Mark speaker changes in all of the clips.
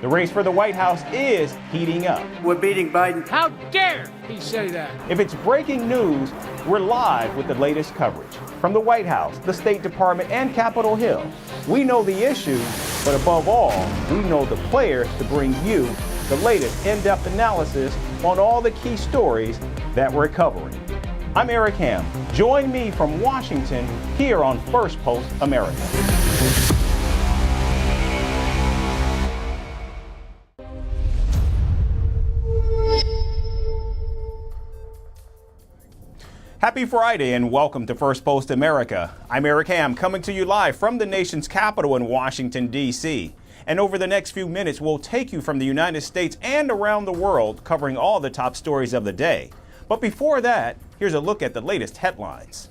Speaker 1: The race for the White House is heating up.
Speaker 2: We're beating Biden.
Speaker 3: How dare he say that?
Speaker 1: If it's breaking news, we're live with the latest coverage. From the White House, the State Department, and Capitol Hill, we know the issues, but above all, we know the players to bring you the latest in-depth analysis on all the key stories that we're covering. I'm Eric Ham. Join me from Washington here on Firstpost America. Happy Friday and welcome to Firstpost America. I'm Eric Ham, coming to you live from the nation's capital in Washington, D.C. And over the next few minutes, we'll take you from the United States and around the world, covering all the top stories of the day. But before that, here's a look at the latest headlines.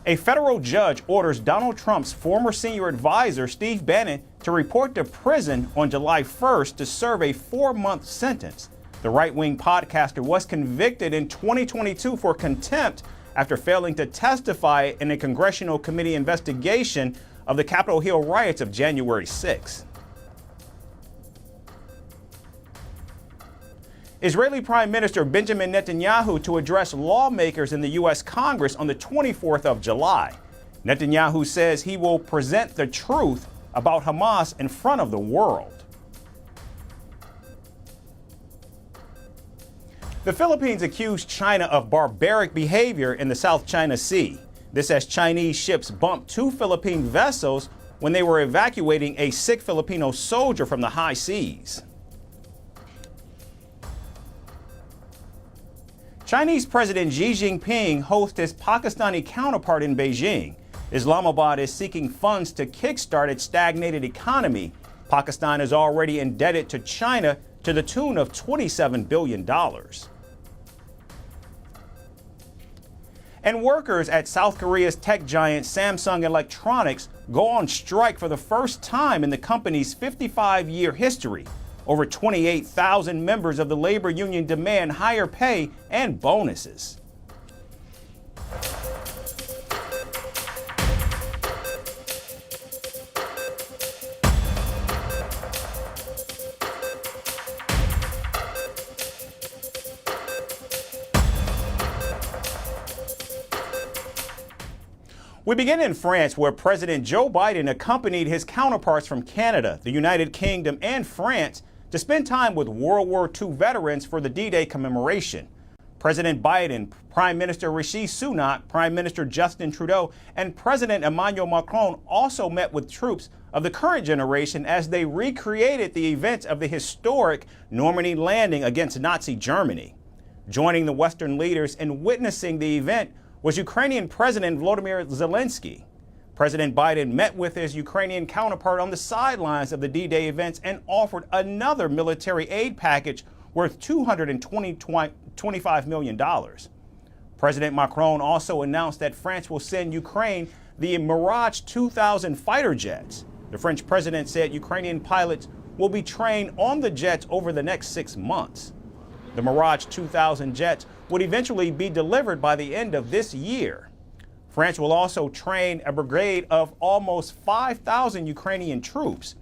Speaker 1: A federal judge orders Donald Trump's former senior advisor, Steve Bannon, to report to prison on July 1st to serve a 4-month sentence. The right-wing podcaster was convicted in 2022 for contempt after failing to testify in a congressional committee investigation of the Capitol Hill riots of January 6. Israeli Prime Minister Benjamin Netanyahu to address lawmakers in the U.S. Congress on the 24th of July. Netanyahu says he will present the truth about Hamas in front of the world. The Philippines accused China of barbaric behavior in the South China Sea. This as Chinese ships bumped 2 Philippine vessels when they were evacuating a sick Filipino soldier from the high seas. Chinese President Xi Jinping hosts his Pakistani counterpart in Beijing. Islamabad is seeking funds to kickstart its stagnated economy. Pakistan is already indebted to China to the tune of $27 billion. And workers at South Korea's tech giant Samsung Electronics go on strike for the first time in the company's 55-year history. Over 28,000 members of the labor union demand higher pay and bonuses. We begin in France, where President Joe Biden accompanied his counterparts from Canada, the United Kingdom, and France to spend time with World War II veterans for the D-Day commemoration. President Biden, Prime Minister Rishi Sunak, Prime Minister Justin Trudeau, and President Emmanuel Macron also met with troops of the current generation as they recreated the events of the historic Normandy landing against Nazi Germany. Joining the Western leaders in witnessing the event was Ukrainian President Volodymyr Zelensky. President Biden met with his Ukrainian counterpart on the sidelines of the D-Day events and offered another military aid package worth $225 million. President Macron also announced that France will send Ukraine the Mirage 2000 fighter jets. The French president said Ukrainian pilots will be trained on the jets over the next 6 months. The Mirage 2000 jets would eventually be delivered by the end of this year. France will also train a brigade of almost 5,000 Ukrainian troops.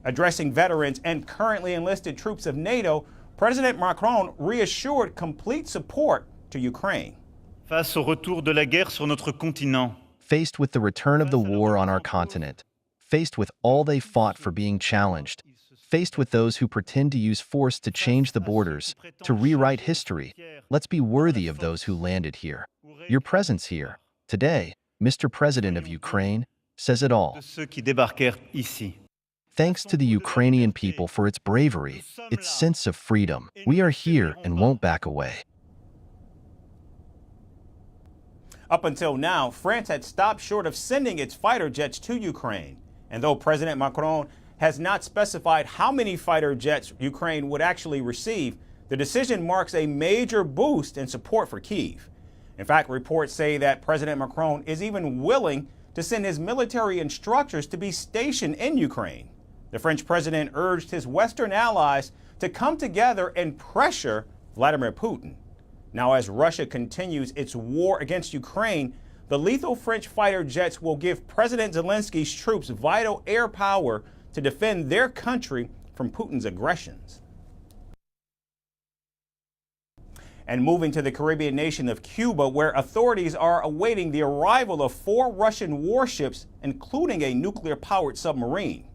Speaker 1: Addressing veterans and currently enlisted troops of NATO, President Macron reassured complete support to Ukraine.
Speaker 4: Face au retour de la guerre sur notre continent.
Speaker 5: Faced with the return of the war on our continent, faced with all they fought for being challenged, faced with those who pretend to use force to change the borders, to rewrite history, let's be worthy of those who landed here. Your presence here, today, Mr. President of Ukraine, says it all. Thanks to the Ukrainian people for its bravery, its sense of freedom. We are here and won't back away.
Speaker 1: Up until now, France had stopped short of sending its fighter jets to Ukraine. And though President Macron has not specified how many fighter jets Ukraine would actually receive, the decision marks a major boost in support for Kyiv. In fact, reports say that President Macron is even willing to send his military instructors to be stationed in Ukraine. The French president urged his Western allies to come together and pressure Vladimir Putin. Now, as Russia continues its war against Ukraine, the lethal French fighter jets will give President Zelensky's troops vital air power to defend their country from Putin's aggressions. And moving to the Caribbean nation of Cuba, where authorities are awaiting the arrival of 4 Russian warships, including a nuclear-powered submarine.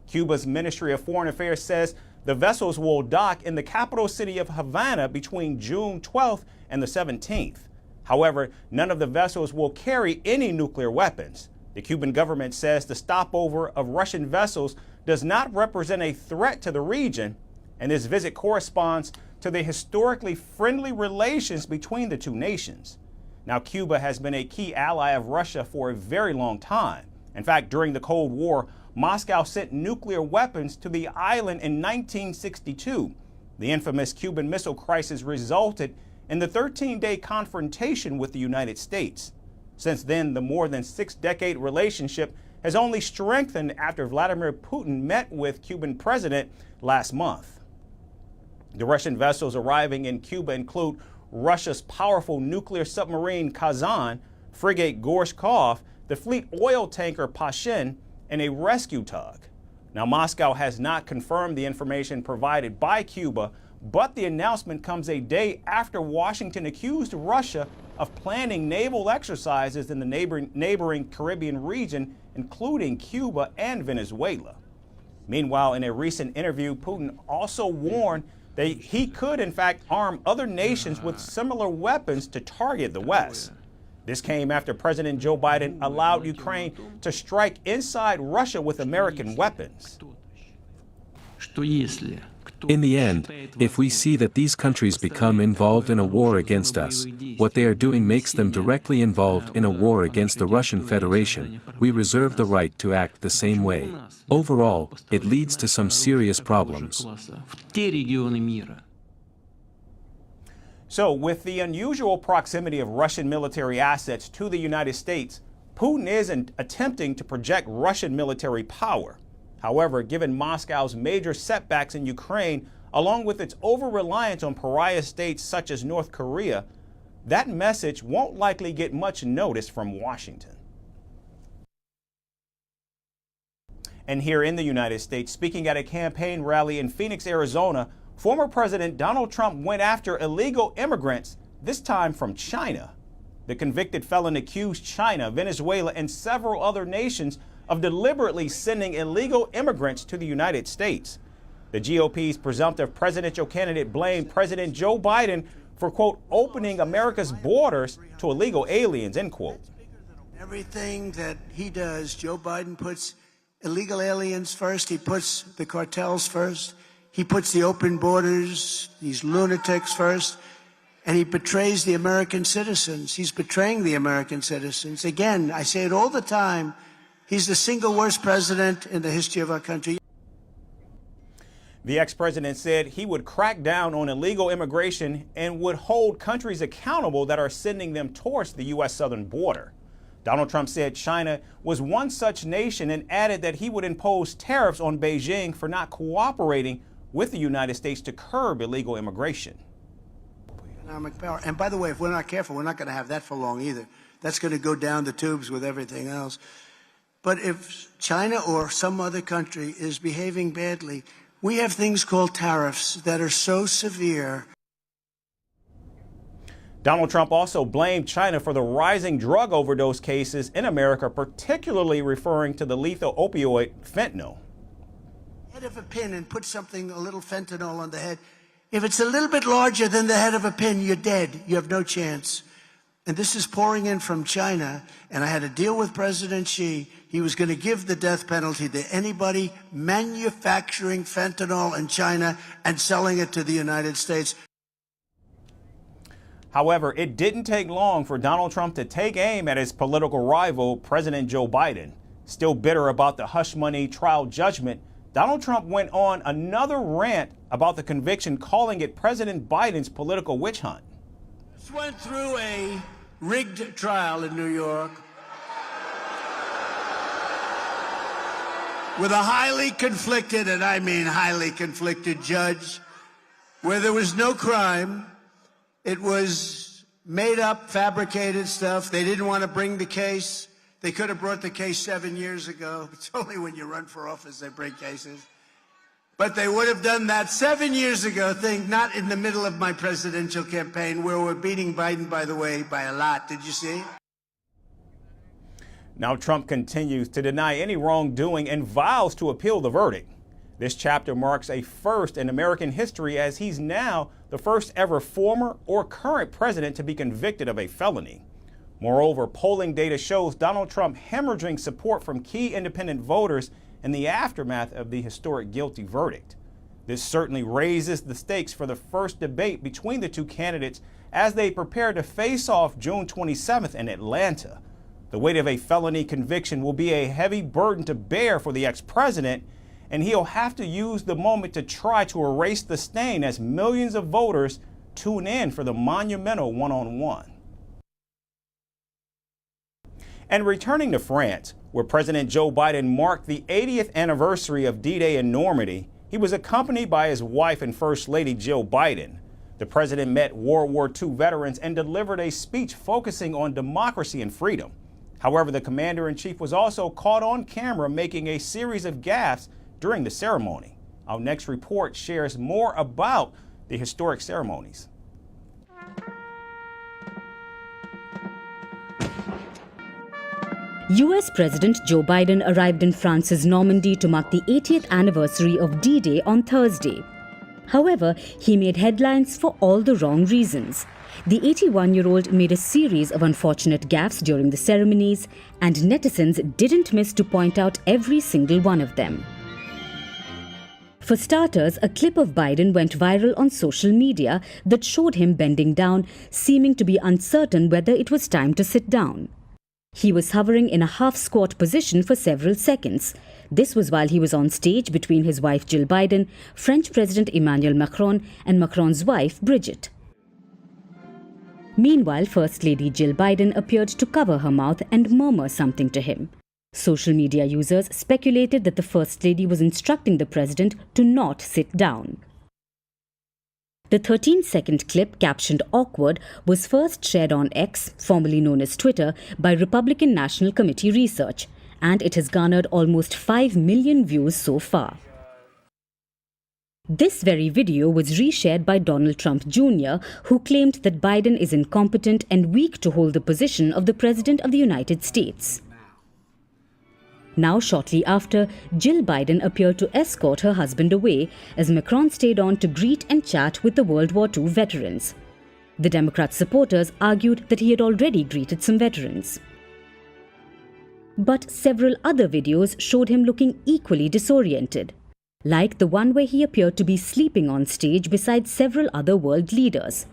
Speaker 1: Cuba's Ministry of Foreign Affairs says the vessels will dock in the capital city of Havana between June 12th and the 17th. However, none of the vessels will carry any nuclear weapons. The Cuban government says the stopover of Russian vessels does not represent a threat to the region, and this visit corresponds to the historically friendly relations between the two nations. Now, Cuba has been a key ally of Russia for a very long time. In fact, during the Cold War, Moscow sent nuclear weapons to the island in 1962. The infamous Cuban Missile Crisis resulted in the 13-day confrontation with the United States. Since then, the more than 6-decade relationship has only strengthened after Vladimir Putin met with Cuban president last month. The Russian vessels arriving in Cuba include Russia's powerful nuclear submarine Kazan, frigate Gorshkov, the fleet oil tanker Pashin, and a rescue tug. Now, Moscow has not confirmed the information provided by Cuba, but the announcement comes a day after Washington accused Russia of planning naval exercises in the neighboring Caribbean region, including Cuba and Venezuela. Meanwhile, in a recent interview, Putin also warned that he could, in fact, arm other nations with similar weapons to target the West. This came after President Joe Biden allowed Ukraine to strike inside Russia with American weapons.
Speaker 2: In the end, if we see that these countries become involved in a war against us, what they are doing makes them directly involved in a war against the Russian Federation, we reserve the right to act the same way. Overall, it leads to some serious problems.
Speaker 1: So, with the unusual proximity of Russian military assets to the United States, Putin isn't attempting to project Russian military power. However, given Moscow's major setbacks in Ukraine, along with its over-reliance on pariah states such as North Korea, that message won't likely get much notice from Washington. And here in the United States, speaking at a campaign rally in Phoenix, Arizona, former President Donald Trump went after illegal immigrants, this time from China. The convicted felon accused China, Venezuela, and several other nations of deliberately sending illegal immigrants to the United States. The GOP's presumptive presidential candidate blamed President Joe Biden for, quote, opening America's borders to illegal aliens, end quote.
Speaker 6: Everything that he does, Joe Biden puts illegal aliens first. He puts the cartels first. He puts the open borders, these lunatics first. And he betrays the American citizens. He's betraying the American citizens. Again, I say it all the time. He's the single worst president in the history of our country.
Speaker 1: The ex-president said he would crack down on illegal immigration and would hold countries accountable that are sending them towards the U.S. southern border. Donald Trump said China was one such nation and added that he would impose tariffs on Beijing for not cooperating with the United States to curb illegal immigration.
Speaker 6: Economic power. And by the way, if we're not careful, we're not going to have that for long either. That's going to go down the tubes with everything else. But if China or some other country is behaving badly, we have things called tariffs that are so severe.
Speaker 1: Donald Trump also blamed China for the rising drug overdose cases in America, particularly referring to the lethal opioid fentanyl.
Speaker 6: Head of a pin and put something, a little fentanyl on the head. If it's a little bit larger than the head of a pin, you're dead. You have no chance. And this is pouring in from China, and I had a deal with President Xi. He was going to give the death penalty to anybody manufacturing fentanyl in China and selling it to the United States.
Speaker 1: However, it didn't take long for Donald Trump to take aim at his political rival, President Joe Biden. Still bitter about the hush money trial judgment, Donald Trump went on another rant about the conviction, calling it President Biden's political witch hunt.
Speaker 6: This went through a rigged trial in New York with a highly conflicted, and I mean highly conflicted, judge, where there was no crime. It was made up, fabricated stuff. They didn't want to bring the case. They could have brought the case 7 years ago. It's only when you run for office they bring cases. But they would have done that 7 years ago, not in the middle of my presidential campaign, where we're beating Biden, by the way, by a lot. Did you see?
Speaker 1: Now Trump continues to deny any wrongdoing and vows to appeal the verdict. This chapter marks a first in American history, as he's now the first ever former or current president to be convicted of a felony. Moreover, polling data shows Donald Trump hemorrhaging support from key independent voters in the aftermath of the historic guilty verdict. This certainly raises the stakes for the first debate between the two candidates as they prepare to face off June 27th in Atlanta. The weight of a felony conviction will be a heavy burden to bear for the ex-president, and he'll have to use the moment to try to erase the stain as millions of voters tune in for the monumental one-on-one. And returning to France, where President Joe Biden marked the 80th anniversary of D-Day in Normandy, he was accompanied by his wife and First Lady Jill Biden. The president met World War II veterans and delivered a speech focusing on democracy and freedom. However, the commander-in-chief was also caught on camera making a series of gaffes during the ceremony. Our next report shares more about the historic ceremonies.
Speaker 7: US President Joe Biden arrived in France's Normandy to mark the 80th anniversary of D-Day on Thursday. However, he made headlines for all the wrong reasons. The 81-year-old made a series of unfortunate gaffes during the ceremonies, and netizens didn't miss to point out every single one of them. For starters, a clip of Biden went viral on social media that showed him bending down, seeming to be uncertain whether it was time to sit down. He was hovering in a half-squat position for several seconds. This was while he was on stage between his wife Jill Biden, French President Emmanuel Macron, and Macron's wife Brigitte. Meanwhile, First Lady Jill Biden appeared to cover her mouth and murmur something to him. Social media users speculated that the First Lady was instructing the president to not sit down. The 13-second clip, captioned "awkward," was first shared on X, formerly known as Twitter, by Republican National Committee Research, and it has garnered almost 5 million views so far. This very video was reshared by Donald Trump Jr., who claimed that Biden is incompetent and weak to hold the position of the President of the United States. Now, shortly after, Jill Biden appeared to escort her husband away as Macron stayed on to greet and chat with the World War II veterans. The Democrat supporters argued that he had already greeted some veterans. But several other videos showed him looking equally disoriented, like the one where he appeared to be sleeping on stage beside several other world leaders.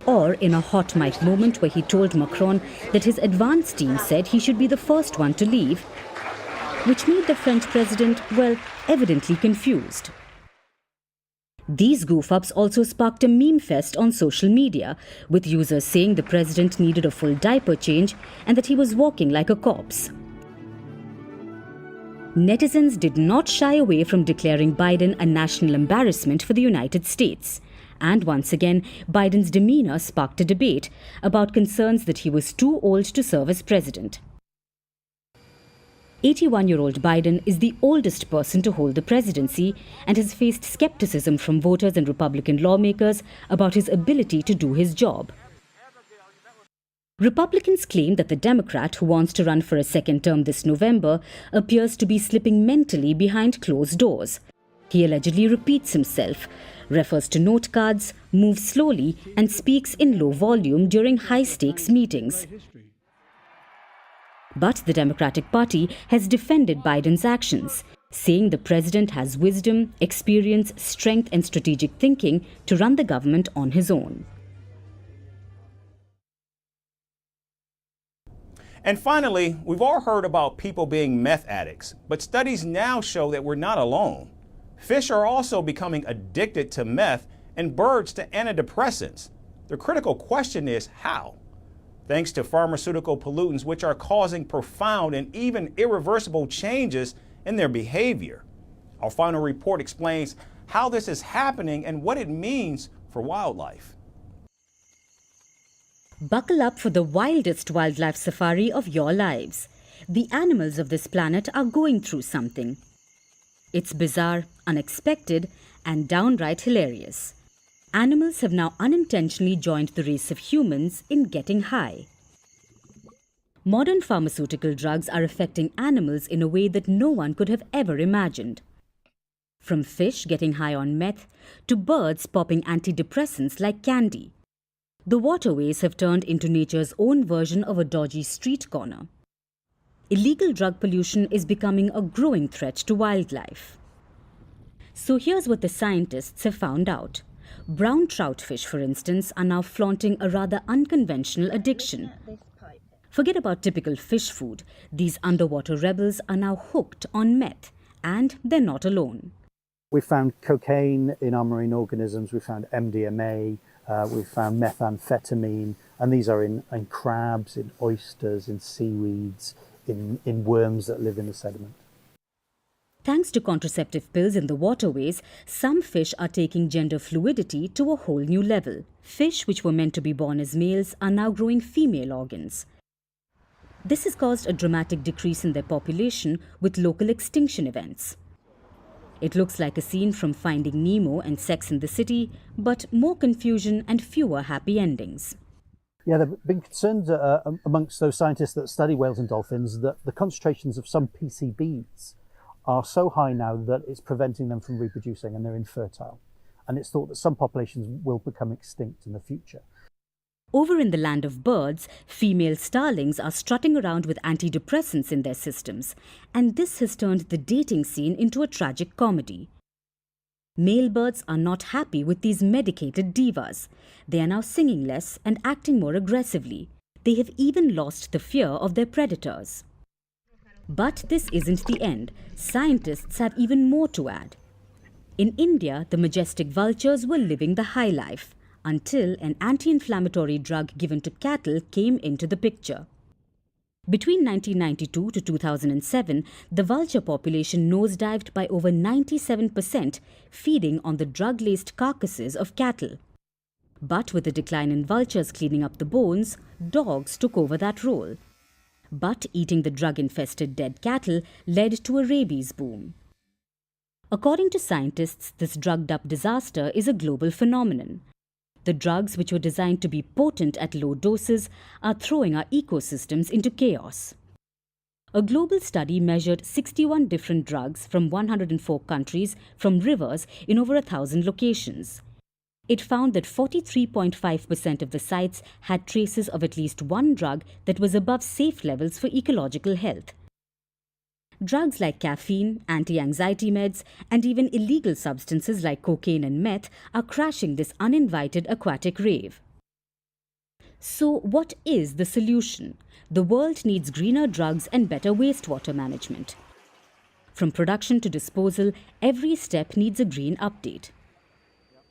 Speaker 7: Or in a hot mic moment where he told Macron that his advance team said he should be the first one to leave, which made the French president, well, evidently confused. These goof-ups also sparked a meme fest on social media, with users saying the president needed a full diaper change and that he was walking like a corpse. Netizens did not shy away from declaring Biden a national embarrassment for the United States. And once again, Biden's demeanor sparked a debate about concerns that he was too old to serve as president. 81-year-old Biden is the oldest person to hold the presidency and has faced skepticism from voters and Republican lawmakers about his ability to do his job. Republicans claim that the Democrat who wants to run for a second term this November appears to be slipping mentally behind closed doors. He allegedly repeats himself, refers to note cards, moves slowly, and speaks in low volume during high-stakes meetings. But the Democratic Party has defended Biden's actions, saying the president has wisdom, experience, strength, and strategic thinking to run the government on his own.
Speaker 1: And finally, we've all heard about people being meth addicts, but studies now show that we're not alone. Fish are also becoming addicted to meth and birds to antidepressants. The critical question is how? Thanks to pharmaceutical pollutants, which are causing profound and even irreversible changes in their behavior. Our final report explains how this is happening and what it means for wildlife.
Speaker 7: Buckle up for the wildest wildlife safari of your lives. The animals of this planet are going through something. It's bizarre, unexpected, and downright hilarious. Animals have now unintentionally joined the race of humans in getting high. Modern pharmaceutical drugs are affecting animals in a way that no one could have ever imagined. From fish getting high on meth to birds popping antidepressants like candy. The waterways have turned into nature's own version of a dodgy street corner. Illegal drug pollution is becoming a growing threat to wildlife. So here's what the scientists have found out. Brown trout fish, for instance, are now flaunting a rather unconventional addiction. Forget about typical fish food. These underwater rebels are now hooked on meth, and they're not alone.
Speaker 8: We found cocaine in our marine organisms, we found MDMA, we found methamphetamine, and these are in crabs, in oysters, in seaweeds, in worms that live in the sediment.
Speaker 7: Thanks to contraceptive pills in the waterways, some fish are taking gender fluidity to a whole new level. Fish which were meant to be born as males are now growing female organs. This has caused a dramatic decrease in their population with local extinction events. It looks like a scene from Finding Nemo and Sex and the City, but more confusion and fewer happy endings.
Speaker 8: Yeah, there have been concerns amongst those scientists that study whales and dolphins that the concentrations of some PCBs are so high now that it's preventing them from reproducing and they're infertile. And it's thought that some populations will become extinct in the future.
Speaker 7: Over in the land of birds, female starlings are strutting around with antidepressants in their systems, and this has turned the dating scene into a tragic comedy. Male birds are not happy with these medicated divas. They are now singing less and acting more aggressively. They have even lost the fear of their predators. But this isn't the end. Scientists have even more to add. In India, the majestic vultures were living the high life, until an anti-inflammatory drug given to cattle came into the picture. Between 1992 to 2007, the vulture population nosedived by over 97%, feeding on the drug-laced carcasses of cattle. But with the decline in vultures cleaning up the bones, dogs took over that role. But eating the drug-infested dead cattle led to a rabies boom. According to scientists, this drugged-up disaster is a global phenomenon. The drugs, which were designed to be potent at low doses, are throwing our ecosystems into chaos. A global study measured 61 different drugs from 104 countries from rivers in over 1,000 locations. It found that 43.5% of the sites had traces of at least one drug that was above safe levels for ecological health. Drugs like caffeine, anti-anxiety meds, and even illegal substances like cocaine and meth are crashing this uninvited aquatic rave. So what is the solution? The world needs greener drugs and better wastewater management. From production to disposal, every step needs a green update.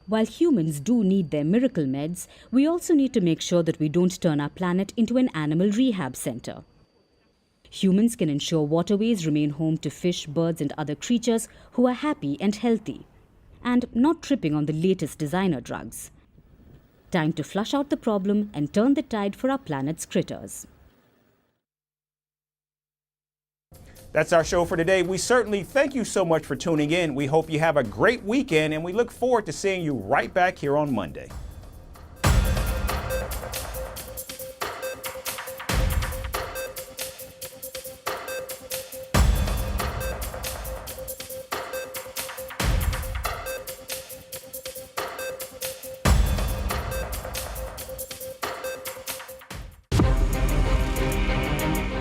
Speaker 7: While humans do need their miracle meds, we also need to make sure that we don't turn our planet into an animal rehab center. Humans can ensure waterways remain home to fish, birds, and other creatures who are happy and healthy, and not tripping on the latest designer drugs. Time to flush out the problem and turn the tide for our planet's critters.
Speaker 1: That's our show for today. We certainly thank you so much for tuning in. We hope you have a great weekend, and we look forward to seeing you right back here on Monday.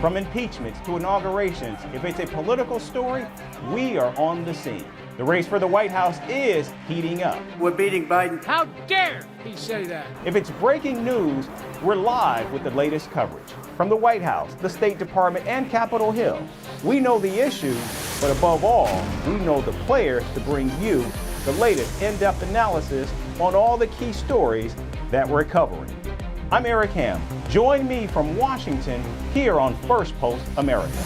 Speaker 1: From impeachments to inaugurations, if it's a political story, we are on the scene. The race for the White House is heating up.
Speaker 6: We're beating Biden.
Speaker 3: How dare he say that?
Speaker 1: If it's breaking news, we're live with the latest coverage. From the White House, the State Department, and Capitol Hill, we know the issues, but above all, we know the players to bring you the latest in-depth analysis on all the key stories that we're covering. I'm Eric Ham. Join me from Washington here on Firstpost America.